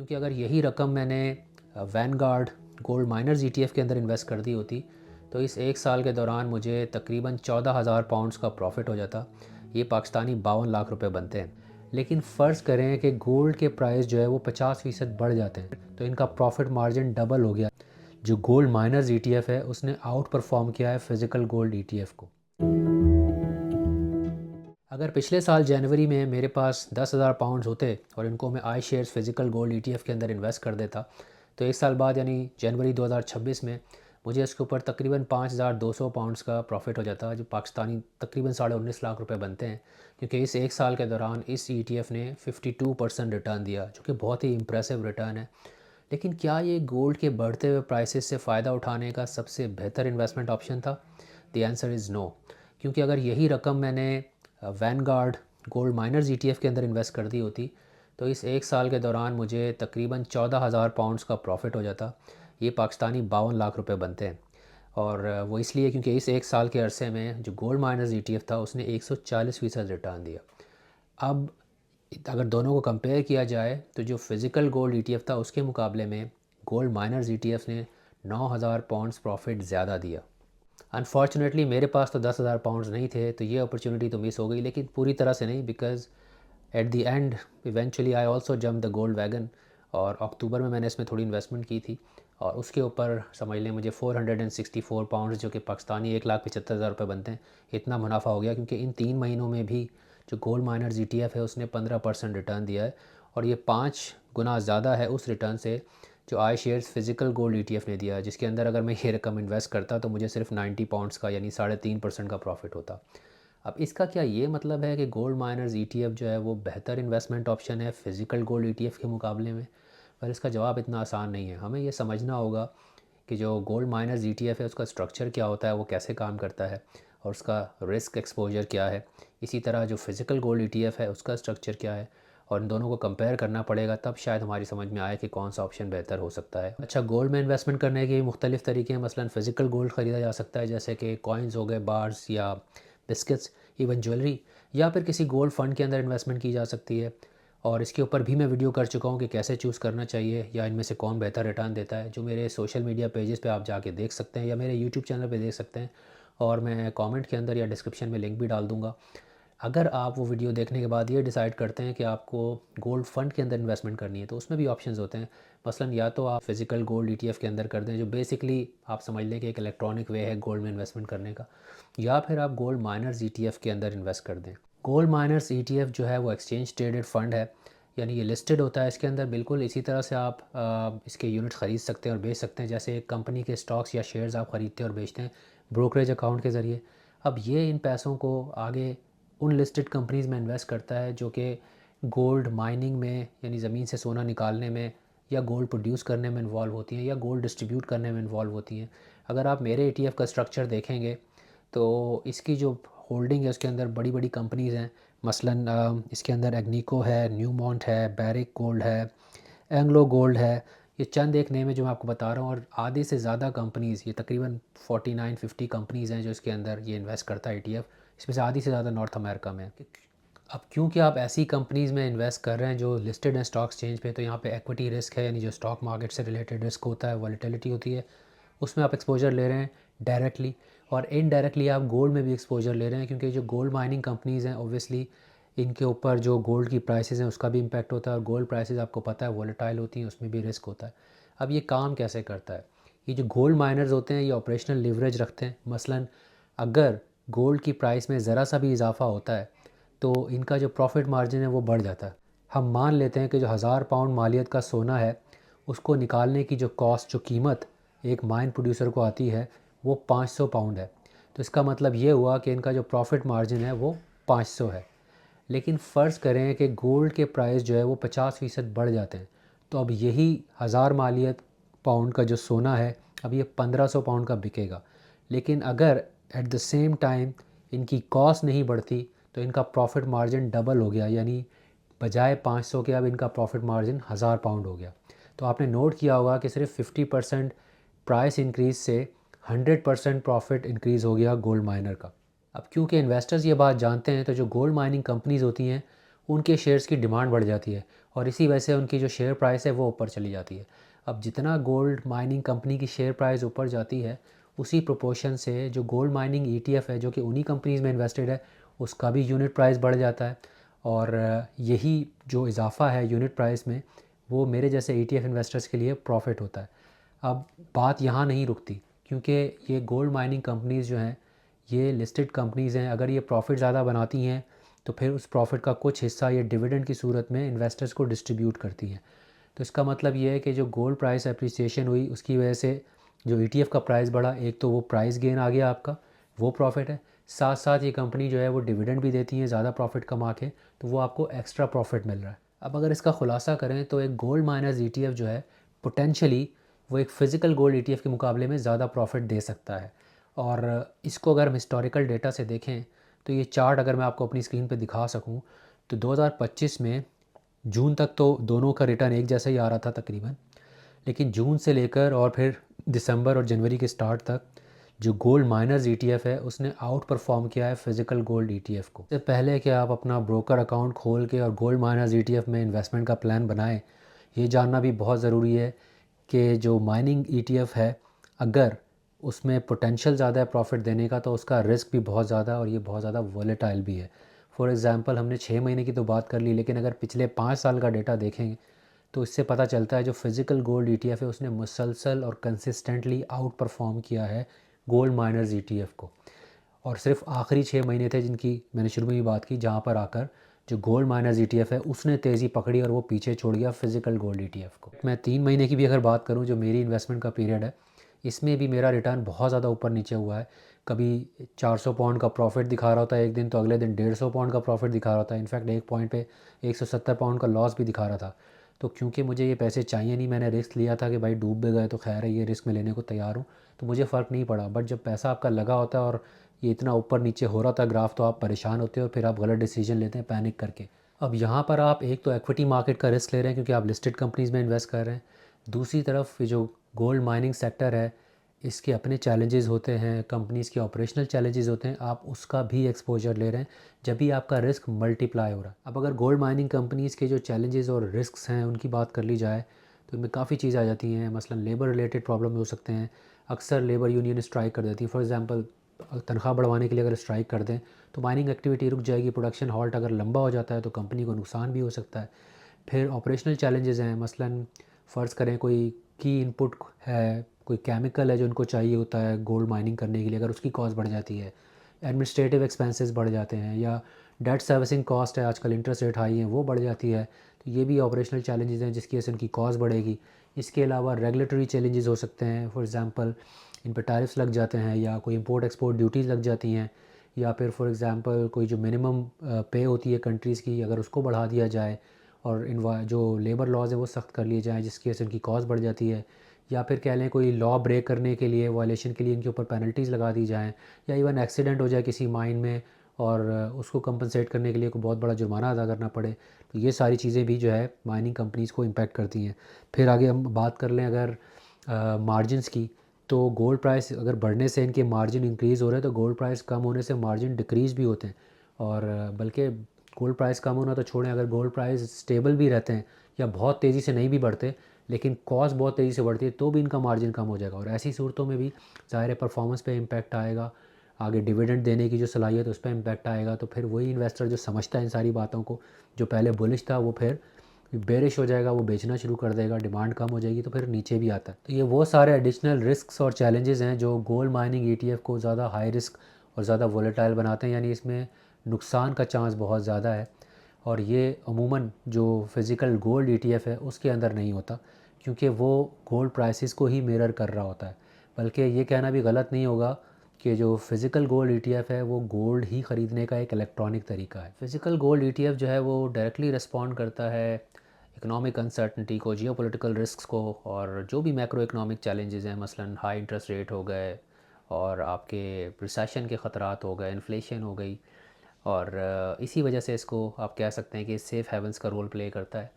क्योंकि अगर यही रकम मैंने वैनगार्ड गोल्ड माइनर्स ईटीएफ के अंदर इन्वेस्ट कर दी होती तो इस एक साल के दौरान मुझे तकरीबन 14,000 पाउंड्स का प्रॉफिट हो जाता। ये पाकिस्तानी 52 लाख रुपए बनते हैं। लेकिन फ़र्ज़ करें कि गोल्ड के प्राइस जो है वो 50% बढ़ जाते हैं तो इनका प्रॉफिट मार्जिन डबल हो गया। जो गोल्ड माइनर्स ईटीएफ है उसने आउट परफॉर्म किया है फिज़िकल गोल्ड ईटीएफ को। अगर पिछले साल जनवरी में मेरे पास 10,000 पाउंड्स होते और इनको मैं आई शेयर्स फिज़िकल गोल्ड ईटीएफ के अंदर इन्वेस्ट कर देता तो एक साल बाद यानी जनवरी 2026 में मुझे इसके ऊपर तकरीबन 5,200 पाउंड्स का प्रॉफिट हो जाता, जो पाकिस्तानी तकरीबन 19.5 लाख रुपए बनते हैं। क्योंकि इस एक साल के दौरान इस ईटीएफ ने 52% रिटर्न दिया, जो कि बहुत ही इंप्रेसिव रिटर्न है। लेकिन क्या ये गोल्ड के बढ़ते हुए प्राइसेस से फ़ायदा उठाने का सबसे बेहतर इन्वेस्टमेंट ऑप्शन था? The answer is no. क्योंकि अगर यही रकम मैंने वैनगार्ड गोल्ड माइनर्स ईटीएफ के अंदर इन्वेस्ट कर दी होती तो इस एक साल के दौरान मुझे तकरीबन 14,000 पाउंड्स का प्रॉफिट हो जाता। ये पाकिस्तानी 52 लाख रुपए बनते हैं। और वो इसलिए क्योंकि इस एक साल के अरसे में जो गोल्ड माइनर्स ईटीएफ था उसने 140% रिटर्न दिया। अब अगर दोनों को कंपेयर किया जाए तो जो फिज़िकल गोल्ड ईटीएफ था उसके मुकाबले में गोल्ड माइनर्स ईटीएफ ने 9,000 पाउंड्स प्रॉफिट ज़्यादा दिया। अनफॉर्चुनेटली मेरे पास तो 10,000 पाउंड्स नहीं थे तो ये अपॉर्चुनिटी तो मिस हो गई, लेकिन पूरी तरह से नहीं, because at the end eventually I also jump the gold wagon. और अक्टूबर में मैंने इसमें थोड़ी इन्वेस्टमेंट की थी और उसके ऊपर समझ लें मुझे 464 पाउंड्स, जो कि पाकिस्तानी 1,75,000 रुपये बनते हैं, इतना मुनाफा हो गया। क्योंकि इन 3 महीनों में भी जो गोल्ड माइनर्स ईटीएफ है उसने 15% रिटर्न दिया है और ये 5 गुना ज़्यादा है उस रिटर्न से जो आई शेयर्स फिज़िकल गोल्ड ईटीएफ ने दिया है, जिसके अंदर अगर मैं ये रकम इन्वेस्ट करता तो मुझे सिर्फ 90 पाउंड्स का यानी 3.5% का प्रॉफिट होता। अब इसका क्या ये मतलब है कि गोल्ड माइनर्स ईटीएफ जो है वो बेहतर इन्वेस्टमेंट ऑप्शन है फिज़िकल गोल्ड ईटीएफ के मुकाबले में? पर इसका जवाब इतना आसान नहीं है। हमें ये समझना होगा कि जो गोल्ड माइनर्स ईटीएफ है उसका स्ट्रक्चर क्या होता है, वो कैसे काम करता है और उसका रिस्क एक्सपोजर क्या है। इसी तरह जो फिज़िकल गोल्ड ईटीएफ है उसका स्ट्रक्चर क्या है, और इन दोनों को कंपेयर करना पड़ेगा, तब शायद हमारी समझ में आए कि कौन सा ऑप्शन बेहतर हो सकता है। अच्छा, गोल्ड में इन्वेस्टमेंट करने के मुख्तलिफ़ तरीके हैं। मसलन फ़िज़िकल गोल्ड ख़रीदा जा सकता है, जैसे कि कॉइन्स हो गए, बार्स या बिस्किट्स, इवन ज्वेलरी, या फिर किसी गोल्ड फंड के अंदर इन्वेस्टमेंट की जा सकती है। और इसके ऊपर भी मैं वीडियो कर चुका हूँ कि कैसे चूज़ करना चाहिए या इनमें से कौन बेहतर रिटर्न देता है, जो मेरे सोशल मीडिया पेजेस पे आप जाके देख सकते हैं या मेरे यूट्यूब चैनल पे देख सकते हैं। और मैं कमेंट के अंदर या डिस्क्रिप्शन में लिंक भी डाल दूँगा। अगर आप वो वीडियो देखने के बाद ये डिसाइड करते हैं कि आपको गोल्ड फंड के अंदर इन्वेस्टमेंट करनी है तो उसमें भी ऑप्शंस होते हैं। मसलन या तो आप फिज़िकल गोल्ड ईटीएफ के अंदर कर दें, जो बेसिकली आप समझ लें कि एक इलेक्ट्रॉनिक वे है गोल्ड में इन्वेस्टमेंट करने का, या फिर आप गोल्ड माइनर्स ईटीएफ के अंदर इन्वेस्ट कर दें। गोल्ड माइनर्स ईटीएफ जो है वो एक्सचेंज ट्रेडेड फंड है, यानी ये लिस्टेड होता है। इसके अंदर बिल्कुल इसी तरह से आप इसके यूनिट्स ख़रीद सकते हैं और बेच सकते हैं, जैसे एक कंपनी के स्टॉक्स या शेयर्स आप ख़रीदते हैं और बेचते हैं ब्रोकरेज अकाउंट के ज़रिए। अब ये इन पैसों को आगे उन लिस्टेड कंपनीज़ में इन्वेस्ट करता है जो कि गोल्ड माइनिंग में, यानी ज़मीन से सोना निकालने में या गोल्ड प्रोड्यूस करने में इन्वॉल्व होती हैं या गोल्ड डिस्ट्रीब्यूट करने में इन्वॉल्व होती हैं। अगर आप मेरे ईटीएफ का स्ट्रक्चर देखेंगे तो इसकी जो होल्डिंग है उसके अंदर बड़ी बड़ी कंपनीज़ हैं। मसलन इसके अंदर एग्निको है, न्यूमॉन्ट है, बैरिक गोल्ड है, एंग्लो गोल्ड है। ये चंद एक नेम है जो मैं आपको बता रहा हूँ, और आधे से ज़्यादा कंपनीज़, ये तकरीबन 49-50 कंपनीज़ हैं जो इसके अंदर ये इन्वेस्ट करता है ईटीएफ। इसमें से आधी से ज़्यादा नॉर्थ अमेरिका में है। अब क्योंकि आप ऐसी कंपनीज़ में इन्वेस्ट कर रहे हैं जो लिस्टेड हैं स्टॉक एक्सचेंज पे, तो यहाँ पे एक्विटी रिस्क है, यानी जो स्टॉक मार्केट से रिलेटेड रिस्क होता है, वॉलेटिलिटी होती है, उसमें आप एक्सपोजर ले रहे हैं डायरेक्टली। और इनडायरेक्टली आप गोल्ड में भी एक्सपोजर ले रहे हैं, क्योंकि जो गोल्ड माइनिंग कंपनीज़ हैं ऑब्वियसली इनके ऊपर जो गोल्ड की प्राइसेस हैं उसका भी इम्पैक्ट होता है, और गोल्ड प्राइसेस आपको पता है वॉलेटाइल होती हैं, उसमें भी रिस्क होता है। अब ये काम कैसे करता है? ये जो गोल्ड माइनर्स होते हैं ये ऑपरेशनल लिवरेज रखते हैं। मसलन अगर गोल्ड की प्राइस में ज़रा सा भी इजाफा होता है तो इनका जो प्रॉफिट मार्जिन है वो बढ़ जाता है। हम मान लेते हैं कि जो 1000 पाउंड मालियत का सोना है उसको निकालने की जो कॉस्ट, जो कीमत एक माइन प्रोड्यूसर को आती है वो 500 पाउंड है। तो इसका मतलब ये हुआ कि इनका जो प्रॉफिट मार्जिन है वो 500 है। लेकिन फ़र्ज़ करें कि गोल्ड के प्राइस जो है वो 50% बढ़ जाते हैं, तो अब यही 1000 मालियत पाउंड का जो सोना है अब ये 1500 पाउंड का बिकेगा। लेकिन अगर एट द सेम टाइम इनकी कॉस्ट नहीं बढ़ती तो इनका प्रॉफिट मार्जिन डबल हो गया, यानी बजाय 500 के अब इनका प्रॉफिट मार्जिन 1000 पाउंड हो गया। तो आपने नोट किया होगा कि सिर्फ 50% प्राइस इंक्रीज़ से 100% प्रॉफिट इंक्रीज़ हो गया गोल्ड माइनर का। अब क्योंकि इन्वेस्टर्स ये बात जानते हैं तो जो गोल्ड माइनिंग कंपनीज़ होती हैं उनके शेयर्स की डिमांड बढ़ जाती है और इसी वजह से उनकी जो शेयर प्राइस है वो ऊपर चली जाती है। अब जितना गोल्ड माइनिंग कंपनी की शेयर प्राइस ऊपर जाती है, उसी प्रोपोर्शन से जो गोल्ड माइनिंग ईटीएफ है जो कि उन्हीं कंपनीज़ में इन्वेस्टेड है, उसका भी यूनिट प्राइस बढ़ जाता है। और यही जो इजाफा है यूनिट प्राइस में, वो मेरे जैसे ईटीएफ इन्वेस्टर्स के लिए प्रॉफिट होता है। अब बात यहाँ नहीं रुकती, क्योंकि ये गोल्ड माइनिंग कंपनीज़ जो हैं ये लिस्टेड कंपनीज़ हैं। अगर ये प्रॉफिट ज़्यादा बनाती हैं तो फिर उस प्रॉफिट का कुछ हिस्सा ये डिविडेंड की सूरत में इन्वेस्टर्स को डिस्ट्रीब्यूट करती हैं। तो इसका मतलब ये है कि जो गोल्ड प्राइस अप्रिसिएशन हुई उसकी वजह से जो ईटीएफ का प्राइस बढ़ा, एक तो वो प्राइस गेन आ गया आपका, वो प्रॉफिट है। साथ साथ ये कंपनी जो है वो डिविडेंड भी देती है ज़्यादा प्रॉफिट कमा के, तो वो आपको एक्स्ट्रा प्रॉफिट मिल रहा है। अब अगर इसका खुलासा करें तो एक गोल्ड माइनर्स ईटीएफ जो है पोटेंशली वो एक फ़िज़िकल गोल्ड ईटीएफ के मुकाबले में ज़्यादा प्रॉफिट दे सकता है। और इसको अगर हम हिस्टोरिकल डेटा से देखें तो ये चार्ट अगर मैं आपको अपनी स्क्रीन पे दिखा सकूं, तो 2025 में जून तक तो दोनों का रिटर्न एक जैसा ही आ रहा था तकरीबन। लेकिन जून से लेकर और फिर दिसंबर और जनवरी के स्टार्ट तक जो गोल्ड माइनर्स ईटीएफ है उसने आउट परफॉर्म किया है फिज़िकल गोल्ड ईटीएफ को। इससे पहले कि आप अपना ब्रोकर अकाउंट खोल के और गोल्ड माइनर्स ईटीएफ में इन्वेस्टमेंट का प्लान बनाएं, ये जानना भी बहुत ज़रूरी है कि जो माइनिंग ईटीएफ है, अगर उसमें पोटेंशियल ज़्यादा है प्रॉफिट देने का, तो उसका रिस्क भी बहुत ज़्यादा है और ये बहुत ज़्यादा वॉलेटाइल भी है। फॉर एग्ज़ाम्पल हमने 6 महीने की तो बात कर ली, लेकिन अगर पिछले 5 साल का डेटा देखें तो इससे पता चलता है जो फिज़िकल गोल्ड ईटीएफ है उसने मुसलसल और कंसिस्टेंटली आउट परफॉर्म किया है गोल्ड माइनर्स ईटीएफ को। और सिर्फ आखिरी 6 महीने थे जिनकी मैंने शुरू में भी बात की, जहाँ पर आकर जो गोल्ड माइनर्स ईटीएफ है उसने तेज़ी पकड़ी और वो पीछे छोड़ गया फिज़िकल गोल्ड ईटीएफ को। मैं 3 महीने की भी अगर बात करूँ जो मेरी इन्वेस्टमेंट का पीरियड है, इसमें भी मेरा रिटर्न बहुत ज़्यादा ऊपर नीचे हुआ है। कभी 400 पाउंड का प्रॉफिट दिखा रहा होता है एक दिन, तो अगले दिन 150 पाउंड का प्रॉफिट दिखा रहा होता है। इनफैक्ट एक पॉइंट पे 170 पाउंड का लॉस भी दिखा रहा था। तो क्योंकि मुझे ये पैसे चाहिए नहीं, मैंने रिस्क लिया था कि भाई डूब भी गए तो खैर है, ये रिस्क मैं लेने को तैयार हूँ, तो मुझे फ़र्क नहीं पड़ा। बट जब पैसा आपका लगा होता है और ये इतना ऊपर नीचे हो रहा था ग्राफ, तो आप परेशान होते हो और फिर आप गलत डिसीजन लेते हैं पैनिक करके। अब यहाँ पर आप एक तो इक्विटी मार्केट का रिस्क ले रहे हैं क्योंकि आप लिस्टेड कंपनीज़ में इन्वेस्ट कर रहे हैं। दूसरी तरफ ये जो गोल्ड माइनिंग सेक्टर है, इसके अपने चैलेंजेस होते हैं, कंपनीज़ के ऑपरेशनल चैलेंजेस होते हैं, आप उसका भी एक्सपोजर ले रहे हैं, जब भी आपका रिस्क मल्टीप्लाई हो रहा है। अब अगर गोल्ड माइनिंग कंपनीज़ के जो चैलेंजेस और रिस्क्स हैं उनकी बात कर ली जाए, तो इनमें काफ़ी चीज़ आ जाती हैं। मसलन लेबर रिलेटेड प्रॉब्लम हो सकते हैं। अक्सर लेबर यूनियन स्ट्राइक कर देती है। फॉर एग्ज़ाम्पल तनख्वाह बढ़वाने के लिए अगर स्ट्राइक कर दें तो माइनिंग एक्टिविटी रुक जाएगी। प्रोडक्शन हॉल्ट अगर लंबा हो जाता है तो कंपनी को नुकसान भी हो सकता है। फिर ऑपरेशनल चैलेंजेस हैं, मसलन फ़र्ज़ करें कोई की इनपुट है, कोई केमिकल है जो उनको चाहिए होता है गोल्ड माइनिंग करने के लिए, अगर उसकी कॉस्ट बढ़ जाती है, एडमिनिस्ट्रेटिव एक्सपेंसेस बढ़ जाते हैं, या डेट सर्विसिंग कॉस्ट है, आजकल इंटरेस्ट रेट हाई है, वो बढ़ जाती है, तो ये भी ऑपरेशनल चैलेंजेस हैं जिसकी वजह से उनकी कॉस्ट बढ़ेगी। इसके अलावा रेगुलेटरी चैलेंजेस हो सकते हैं। फॉर एग्ज़ाम्पल इन पर टैरिफ्स लग जाते हैं, या कोई इंपोर्ट एक्सपोर्ट ड्यूटीज़ लग जाती हैं, या फिर फॉर एग्ज़ाम्पल कोई जो मिनिमम पे होती है कंट्रीज़ की, अगर उसको बढ़ा दिया जाए और जो लेबर लॉज है वो सख्त कर लिए जाएँ जिसकी वजह से उनकी कॉस्ट बढ़ जाती है, या फिर कह लें कोई लॉ ब्रेक करने के लिए, वायलेशन के लिए इनके ऊपर पेनल्टीज़ लगा दी जाएँ, या इवन एक्सीडेंट हो जाए किसी माइन में और उसको कंपनसेट करने के लिए कोई बहुत बड़ा जुर्माना अदा करना पड़े, तो ये सारी चीज़ें भी जो है माइनिंग कंपनीज़ को इम्पेक्ट करती हैं। फिर आगे हम बात कर लें अगर मार्जिनस की, तो गोल्ड प्राइस अगर बढ़ने से इनके मार्जिन इंक्रीज़ हो रहे हैं, तो गोल्ड प्राइस कम होने से मार्जिन डिक्रीज़ भी होते हैं। और बल्कि गोल्ड प्राइस कम होना तो छोड़ें, अगर गोल्ड प्राइस स्टेबल भी रहते हैं या बहुत तेज़ी से नहीं भी बढ़ते, लेकिन कॉस्ट बहुत तेज़ी से बढ़ती है, तो भी इनका मार्जिन कम हो जाएगा। और ऐसी सूरतों में भी ज़ाहिर है परफॉर्मेंस पे इम्पैक्ट आएगा, आगे डिविडेंड देने की जो सलाहियत है उस पर इम्पैक्ट आएगा। तो फिर वही इन्वेस्टर जो समझता है इन सारी बातों को, जो पहले बुलिश था वो फिर बेरिश हो जाएगा, वो बेचना शुरू कर देगा, डिमांड कम हो जाएगी, तो फिर नीचे भी आता है। तो ये वो सारे एडिशनल रिस्क्स और चैलेंजेस हैं जो गोल्ड माइनिंग ईटीएफ को ज़्यादा हाई रिस्क और ज़्यादा वोलेटाइल बनाते हैं, यानी इसमें नुकसान का चांस बहुत ज़्यादा है। और ये अमूमन जो फिज़िकल गोल्ड ईटीएफ है उसके अंदर नहीं होता, क्योंकि वो गोल्ड प्राइसेस को ही मिरर कर रहा होता है। बल्कि ये कहना भी गलत नहीं होगा कि जो फिज़िकल गोल्ड ईटीएफ है वो गोल्ड ही ख़रीदने का एक इलेक्ट्रॉनिक तरीका है। फिज़िकल गोल्ड ईटीएफ जो है वो डायरेक्टली रिस्पॉन्ड करता है इकोनॉमिक अनसर्टनिटी को, जियोपॉलिटिकल रिस्क्स को, और जो भी मैक्रो इकोनॉमिक चैलेंजेस हैं, मसलन हाई इंटरेस्ट रेट हो गए और आपके रिसेशन के ख़तरात हो गए, इन्फ्लेशन हो गई, और इसी वजह से इसको आप कह सकते हैं कि सेफ़ हेवन्स का रोल प्ले करता है।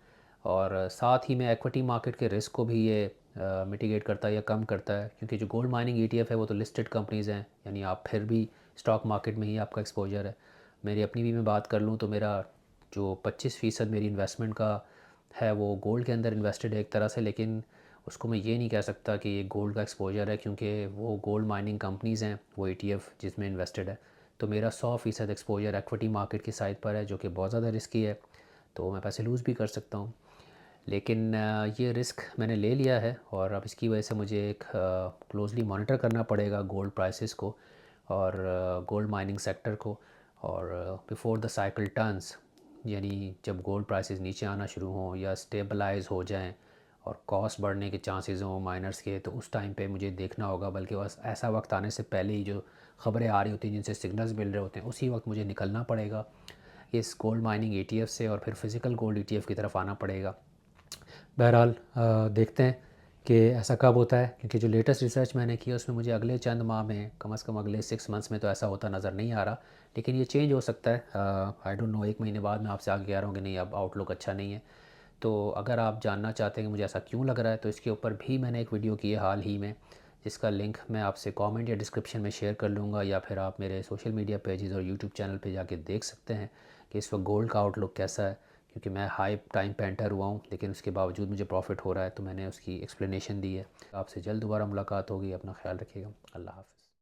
और साथ ही में इक्विटी मार्केट के रिस्क को भी ये मिटिगेट करता है या कम करता है, क्योंकि जो गोल्ड माइनिंग ईटीएफ है वो तो लिस्टेड कंपनीज़ हैं, यानी आप फिर भी स्टॉक मार्केट में ही आपका एक्सपोजर है। मेरी अपनी भी मैं बात कर लूँ तो मेरा जो 25% मेरी इन्वेस्टमेंट का है वो गोल्ड के अंदर इन्वेस्टेड है एक तरह से, लेकिन उसको मैं ये नहीं कह सकता कि ये गोल्ड का एक्सपोजर है, क्योंकि वो गोल्ड माइनिंग कंपनीज़ हैं वो ETF जिसमें इन्वेस्टेड है। तो मेरा 100% एक्सपोजर एक्विटी मार्केट की साइड पर है, जो कि बहुत ज़्यादा रिस्की है, तो मैं पैसे लूज़ भी कर सकता हूँ। लेकिन ये रिस्क मैंने ले लिया है और अब इसकी वजह से मुझे एक क्लोज़ली मॉनिटर करना पड़ेगा गोल्ड प्राइसेस को और गोल्ड माइनिंग सेक्टर को। और बिफोर द साइकिल टर्न्स, यानी जब गोल्ड प्राइसेस नीचे आना शुरू हों या स्टेबलाइज हो जाएं और कॉस्ट बढ़ने के चांसेस हों माइनर्स के, तो उस टाइम पे मुझे देखना होगा। बल्कि बस ऐसा वक्त आने से पहले ही जो ख़बरें आ रही होती हैं जिनसे सिग्नल्स मिल रहे होते हैं, उसी वक्त मुझे निकलना पड़ेगा इस गोल्ड माइनिंग ETF से और फिर फिज़िकल गोल्ड ETF की तरफ आना पड़ेगा। बहरहाल देखते हैं कि ऐसा कब होता है, क्योंकि जो लेटेस्ट रिसर्च मैंने की है उसमें मुझे अगले चंद माह में, कम से कम अगले 6 मंथ्स में तो ऐसा होता नज़र नहीं आ रहा। लेकिन ये चेंज हो सकता है, आई डोंट नो, 1 महीने बाद मैं आपसे आगे कह रहा हूँ कि नहीं अब आउटलुक अच्छा नहीं है। तो अगर आप जानना चाहते हैं कि मुझे ऐसा क्यों लग रहा है, तो इसके ऊपर भी मैंने एक वीडियो की है हाल ही में, जिसका लिंक मैं आपसे कमेंट या डिस्क्रिप्शन में शेयर कर लूँगा, या फिर आप मेरे सोशल मीडिया पेजेस और यूट्यूब चैनल पे जाके देख सकते हैं कि इस वक्त गोल्ड का आउटलुक कैसा है। क्योंकि मैं हाई टाइम पे एंटर हुआ हूँ, लेकिन उसके बावजूद मुझे प्रॉफिट हो रहा है, तो मैंने उसकी एक्सप्लेनेशन दी है। आपसे जल्द दोबारा मुलाकात होगी। अपना ख्याल रखिएगा। अल्लाह हाफ़िज़।